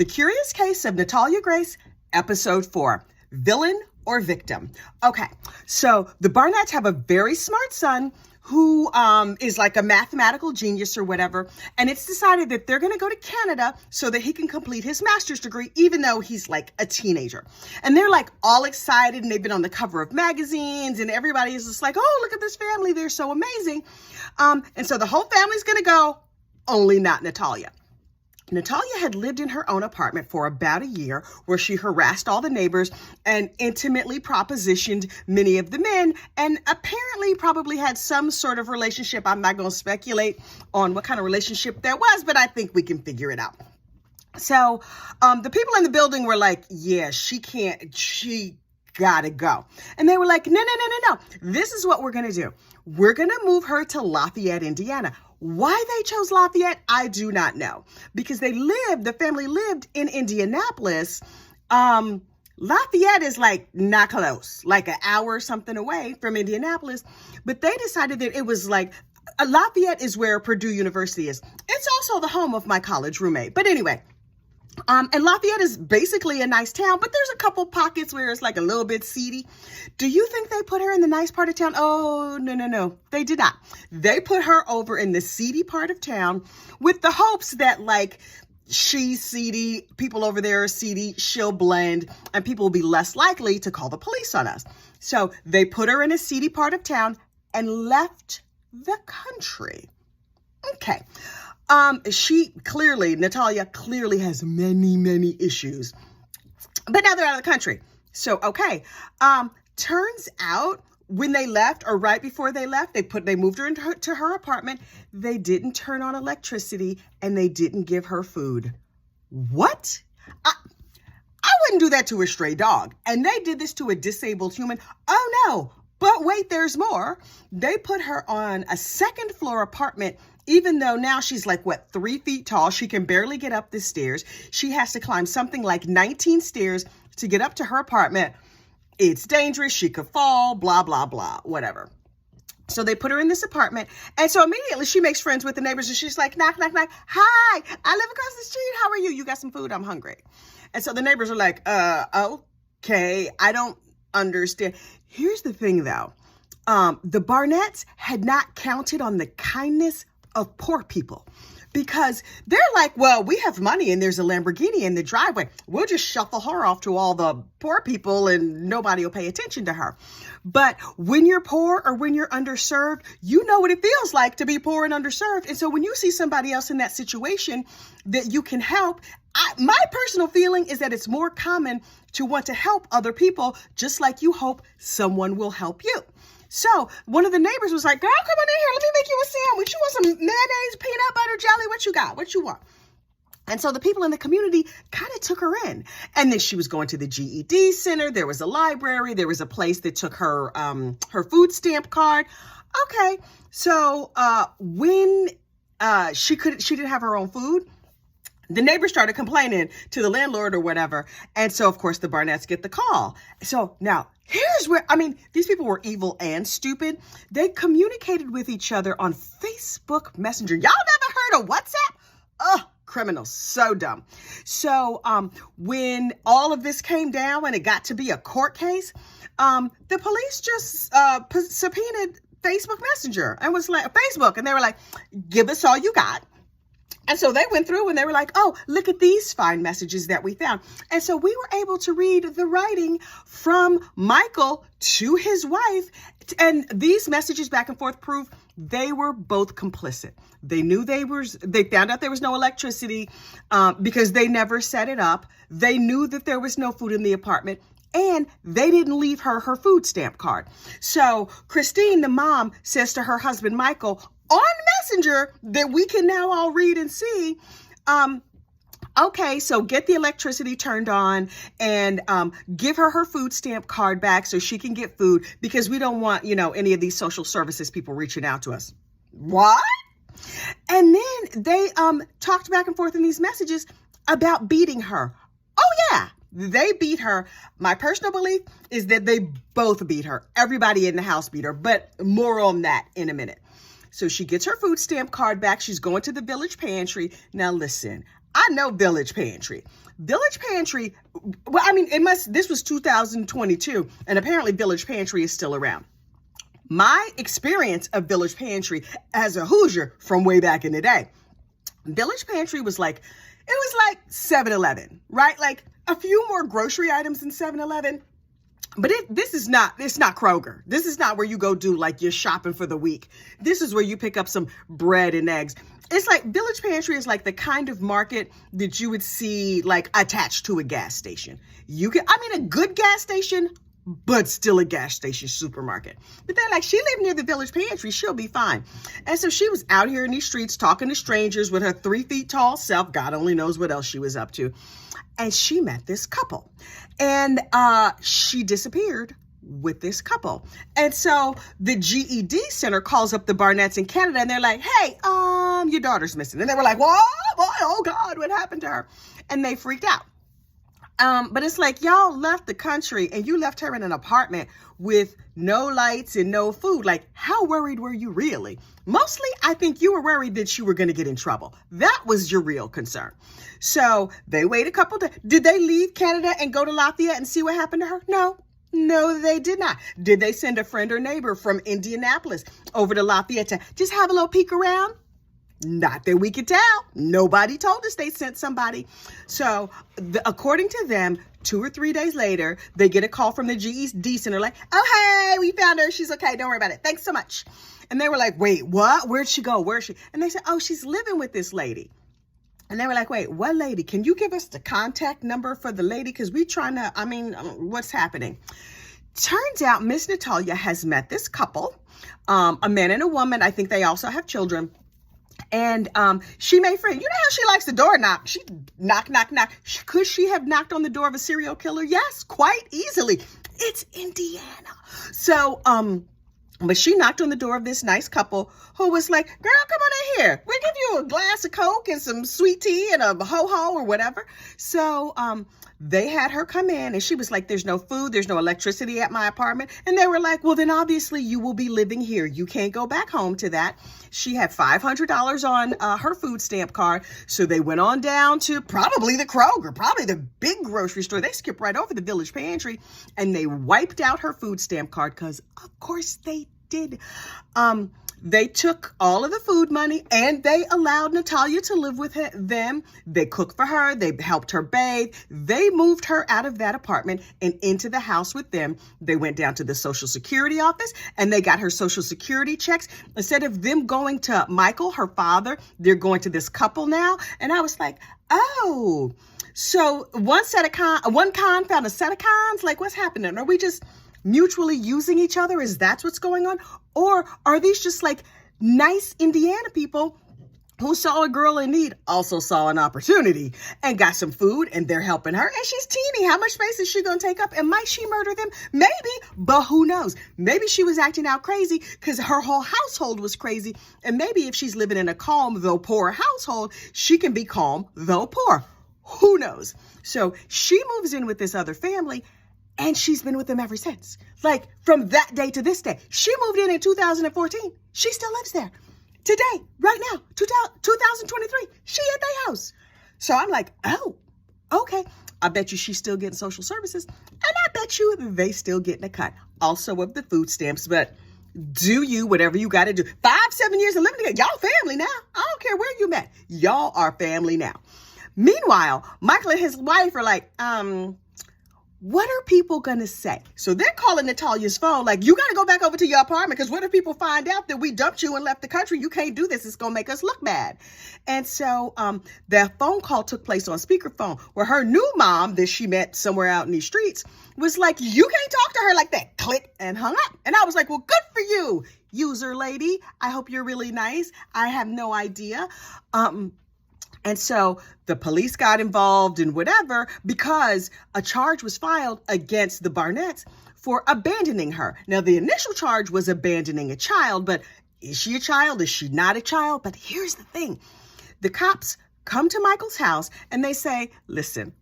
The Curious Case of Natalia Grace, Episode 4, Villain or Victim. Okay, so the Barnetts have a very smart son who is like a mathematical genius or whatever, and it's decided that they're going to go to Canada so that he can complete his master's degree, even though he's like a teenager. And they're like all excited, and they've been on the cover of magazines, and everybody is just like, oh, look at this family, they're so amazing. And so the whole family's going to go, only not Natalia. Natalia had lived in her own apartment for about a year, where she harassed all the neighbors and intimately propositioned many of the men, and apparently probably had some sort of relationship. I'm not going to speculate on what kind of relationship there was, but I think we can figure it out. So the people in the building were like, yeah, she gotta go. And they were like, no. This is what we're going to do. We're going to move her to Lafayette, Indiana. Why they chose Lafayette, I do not know. Because the family lived in Indianapolis. Lafayette is like not close, like an hour or something away from Indianapolis. But they decided that it was like, Lafayette is where Purdue University is. It's also the home of my college roommate. But anyway, and Lafayette is basically a nice town, but there's a couple pockets where it's like a little bit seedy. Do you think they put her in the nice part of town? Oh, no. They did not. They put her over in the seedy part of town with the hopes that like she's seedy, people over there are seedy, she'll blend, and people will be less likely to call the police on us. So they put her in a seedy part of town and left the country. Okay. Natalia clearly has many issues, but now they're out of the country. So, okay. Turns out when they left, or right before they left, they moved her into her apartment. They didn't turn on electricity and they didn't give her food. What? I wouldn't do that to a stray dog. And they did this to a disabled human. Oh no. But wait, there's more. They put her on a second floor apartment, even though now she's like, 3 feet tall. She can barely get up the stairs. She has to climb something like 19 stairs to get up to her apartment. It's dangerous. She could fall, blah, blah, blah, whatever. So they put her in this apartment. And so immediately she makes friends with the neighbors, and she's like, knock. Hi, I live across the street. How are you? You got some food? I'm hungry. And so the neighbors are like, okay, I don't understand. Here's the thing, though. The Barnetts had not counted on the kindness of poor people, because they're like, well, we have money and there's a Lamborghini in the driveway. We'll just shuffle her off to all the poor people and nobody will pay attention to her. But when you're poor or when you're underserved, you know what it feels like to be poor and underserved. And so when you see somebody else in that situation that you can help, my personal feeling is that it's more common to want to help other people, just like you hope someone will help you. So one of the neighbors was like, girl, come on in here. Let me make you a sandwich. You want some mayonnaise, peanut butter, jelly? What you got? What you want? And so the people in the community kind of took her in. And then she was going to the GED center. There was a library. There was a place that took her food stamp card. Okay. So when she didn't have her own food, the neighbors started complaining to the landlord or whatever. And so, of course, the Barnetts get the call. So now here's where, these people were evil and stupid. They communicated with each other on Facebook Messenger. Y'all never heard of WhatsApp? Ugh, criminals, so dumb. So when all of this came down and it got to be a court case, the police just subpoenaed Facebook Messenger and was like, Facebook. And they were like, give us all you got. And so they went through and they were like, oh, look at these fine messages that we found. And so we were able to read the writing from Michael to his wife. And these messages back and forth prove they were both complicit. They knew they found out there was no electricity because they never set it up. They knew that there was no food in the apartment. And they didn't leave her food stamp card. So Christine, the mom, says to her husband, Michael, on Messenger that we can now all read and see, okay, so get the electricity turned on and give her food stamp card back so she can get food, because we don't want, any of these social services people reaching out to us. What? And then they talked back and forth in these messages about beating her. Oh, yeah. They beat her. My personal belief is that they both beat her. Everybody in the house beat her, but more on that in a minute. So she gets her food stamp card back. She's going to the village pantry. Now listen, I know Village Pantry. Village Pantry, well, I mean, this was 2022, and apparently Village Pantry is still around. My experience of Village Pantry as a Hoosier from way back in the day, Village Pantry was like, it was like 7-Eleven, right? Like a few more grocery items than 7-Eleven. But it's not Kroger. This is not where you go do like your shopping for the week. This is where you pick up some bread and eggs. It's like Village Pantry is like the kind of market that you would see like attached to a gas station. A good gas station, but still a gas station supermarket. But they're like, she lived near the Village Pantry, she'll be fine. And so she was out here in these streets talking to strangers with her 3 feet tall self. God only knows what else she was up to. And she met this couple. And she disappeared with this couple. And so the GED Center calls up the Barnetts in Canada, and they're like, hey, your daughter's missing. And they were like, what? Oh God, what happened to her? And they freaked out. But it's like, y'all left the country and you left her in an apartment with no lights and no food. Like, how worried were you really? Mostly, I think you were worried that you were going to get in trouble. That was your real concern. So they wait a couple days. Did they leave Canada and go to Lafayette and see what happened to her? No, they did not. Did they send a friend or neighbor from Indianapolis over to Lafayette to just have a little peek around? Not that we could tell. Nobody told us they sent somebody. So according to them, 2 or 3 days later, they get a call from the GED Center like, oh, hey, we found her. She's okay. Don't worry about it. Thanks so much. And they were like, wait, what? Where'd she go? Where's she? And they said, oh, she's living with this lady. And they were like, wait, what lady? Can you give us the contact number for the lady? Because we're trying to, what's happening? Turns out Miss Natalia has met this couple, a man and a woman. I think they also have children. And she made friends. You know how she likes the door knock. She knock. Could she have knocked on the door of a serial killer? Yes, quite easily. It's Indiana. So, but she knocked on the door of this nice couple who was like, girl, come on in here. We'll give you a glass of Coke and some sweet tea and a ho-ho or whatever. So they had her come in and she was like, there's no food, there's no electricity at my apartment. And they were like, well, then obviously you will be living here. You can't go back home to that. She had $500 on her food stamp card. So they went on down to probably the Kroger, probably the big grocery store. They skipped right over the Village Pantry and they wiped out her food stamp card because of course they did. They took all of the food money and they allowed Natalia to live with them. They cooked for her. They helped her bathe. They moved her out of that apartment and into the house with them. They went down to the Social Security office and they got her Social Security checks. Instead of them going to Michael, her father, they're going to this couple now. And I was like, oh, so one con found a set of cons? Like, what's happening? Are we just mutually using each other? Is that what's going on? Or are these just like nice Indiana people who saw a girl in need, also saw an opportunity and got some food and they're helping her? And she's teeny. How much space is she going to take up? And might she murder them? Maybe, but who knows? Maybe she was acting out crazy because her whole household was crazy. And maybe if she's living in a calm, though poor household, she can be calm, though poor. Who knows? So she moves in with this other family. And she's been with them ever since. Like from that day to this day. She moved in 2014. She still lives there. Today, right now, 2023, she at their house. So I'm like, oh, okay. I bet you she's still getting social services. And I bet you they still getting a cut. Also of the food stamps. But do you, whatever you got to do. 5-7 years of living together. Y'all family now. I don't care where you met. Y'all are family now. Meanwhile, Michael and his wife are like, what are people going to say? So they're calling Natalia's phone like, you got to go back over to your apartment because what if people find out that we dumped you and left the country? You can't do this. It's going to make us look bad. And so that phone call took place on speakerphone where her new mom that she met somewhere out in these streets was like, you can't talk to her like that. Click, and hung up. And I was like, well, good for you, user lady. I hope you're really nice. I have no idea. And so the police got involved in whatever because a charge was filed against the Barnetts for abandoning her. Now, the initial charge was abandoning a child, but is she a child? Is she not a child? But here's the thing. The cops come to Michael's house and they say, listen,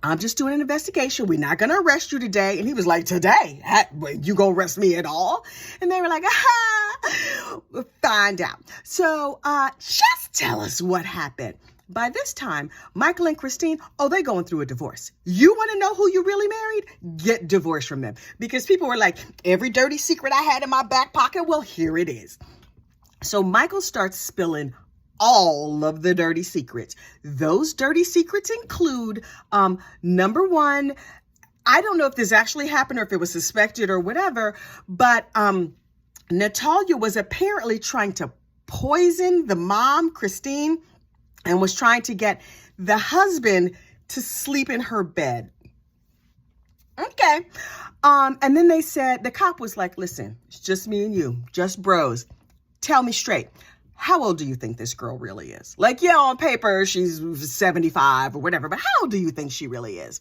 I'm just doing an investigation. We're not going to arrest you today. And he was like, today? You going to arrest me at all? And they were like, we'll find out. So just tell us what happened. By this time, Michael and Christine, they're going through a divorce. You want to know who you really married? Get divorced from them. Because people were like, every dirty secret I had in my back pocket, well, here it is. So Michael starts spilling all of the dirty secrets. Those dirty secrets include, number one, I don't know if this actually happened or if it was suspected or whatever, but Natalia was apparently trying to poison the mom, Christine, and was trying to get the husband to sleep in her bed. Okay. And then they said, the cop was like, listen, it's just me and you, just bros. Tell me straight. How old do you think this girl really is? Like, yeah, on paper, she's 75 or whatever, but how old do you think she really is?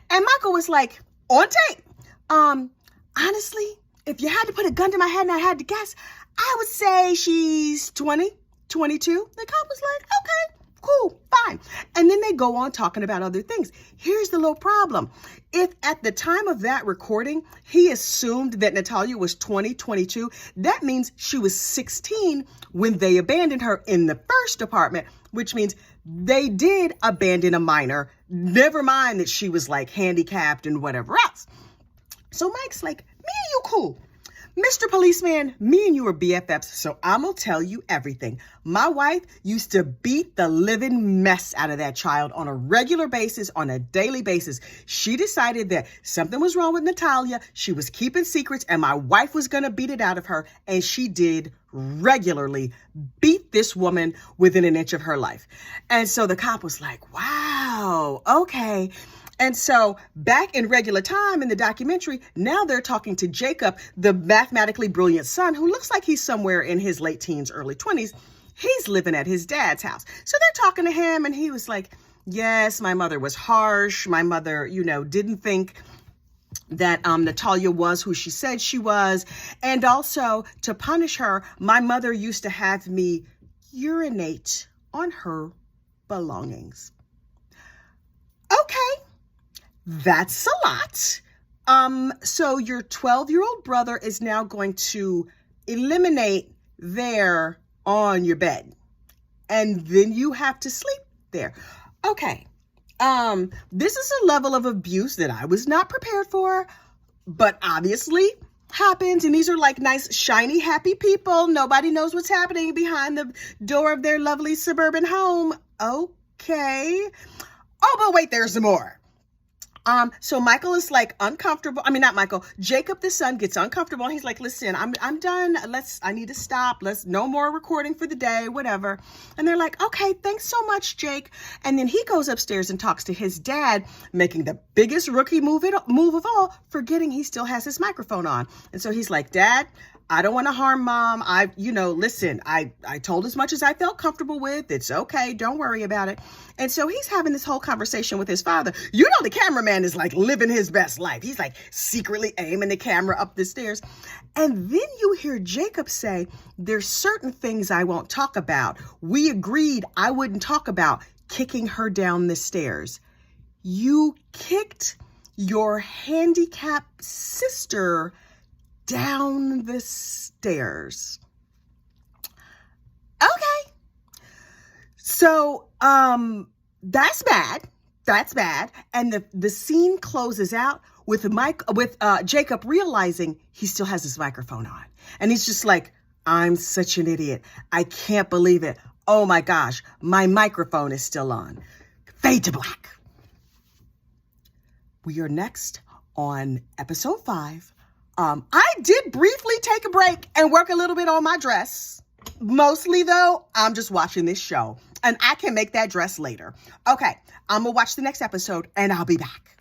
And Michael was like, on tape. Honestly, if you had to put a gun to my head and I had to guess, I would say she's 20, 22. The cop was like, okay, cool, fine. And then they go on talking about other things. Here's the little problem. If at the time of that recording, he assumed that Natalia was 20, 22, that means she was 16 when they abandoned her in the first apartment, which means they did abandon a minor. Never mind that she was like handicapped and whatever else. So Mike's like, me and you cool. Mr. Policeman, me and you are BFFs, so I'm going to tell you everything. My wife used to beat the living mess out of that child on a regular basis, on a daily basis. She decided that something was wrong with Natalia. She was keeping secrets, and my wife was going to beat it out of her, and she did regularly beat this woman within an inch of her life. And so the cop was like, wow, okay. And so back in regular time in the documentary, now they're talking to Jacob, the mathematically brilliant son, who looks like he's somewhere in his late teens, early 20s. He's living at his dad's house. So they're talking to him and he was like, yes, my mother was harsh. My mother, didn't think that Natalia was who she said she was. And also to punish her, my mother used to have me urinate on her belongings. Okay. That's a lot. So your 12-year-old brother is now going to eliminate there on your bed. And then you have to sleep there. Okay. This is a level of abuse that I was not prepared for, but obviously happens. And these are like nice, shiny, happy people. Nobody knows what's happening behind the door of their lovely suburban home. Okay. Oh, but wait, there's some more. So Michael is like uncomfortable. I mean, not Michael, Jacob, the son, gets uncomfortable. And he's like, listen, I'm done. I need to stop. No more recording for the day, whatever. And they're like, okay, thanks so much, Jake. And then he goes upstairs and talks to his dad, making the biggest rookie move of all, forgetting he still has his microphone on. And so he's like, Dad, I don't want to harm Mom. Listen, I told as much as I felt comfortable with. It's okay. Don't worry about it. And so he's having this whole conversation with his father. The cameraman is like living his best life. He's like secretly aiming the camera up the stairs. And then you hear Jacob say, there's certain things I won't talk about. We agreed I wouldn't talk about kicking her down the stairs. You kicked your handicapped sister down the stairs. Okay. So, that's bad. That's bad. And the scene closes out with Jacob realizing he still has his microphone on. And he's just like, I'm such an idiot. I can't believe it. Oh my gosh, my microphone is still on. Fade to black. We are next on episode 5. I did briefly take a break and work a little bit on my dress. Mostly though, I'm just watching this show and I can make that dress later. Okay, I'm gonna watch the next episode and I'll be back.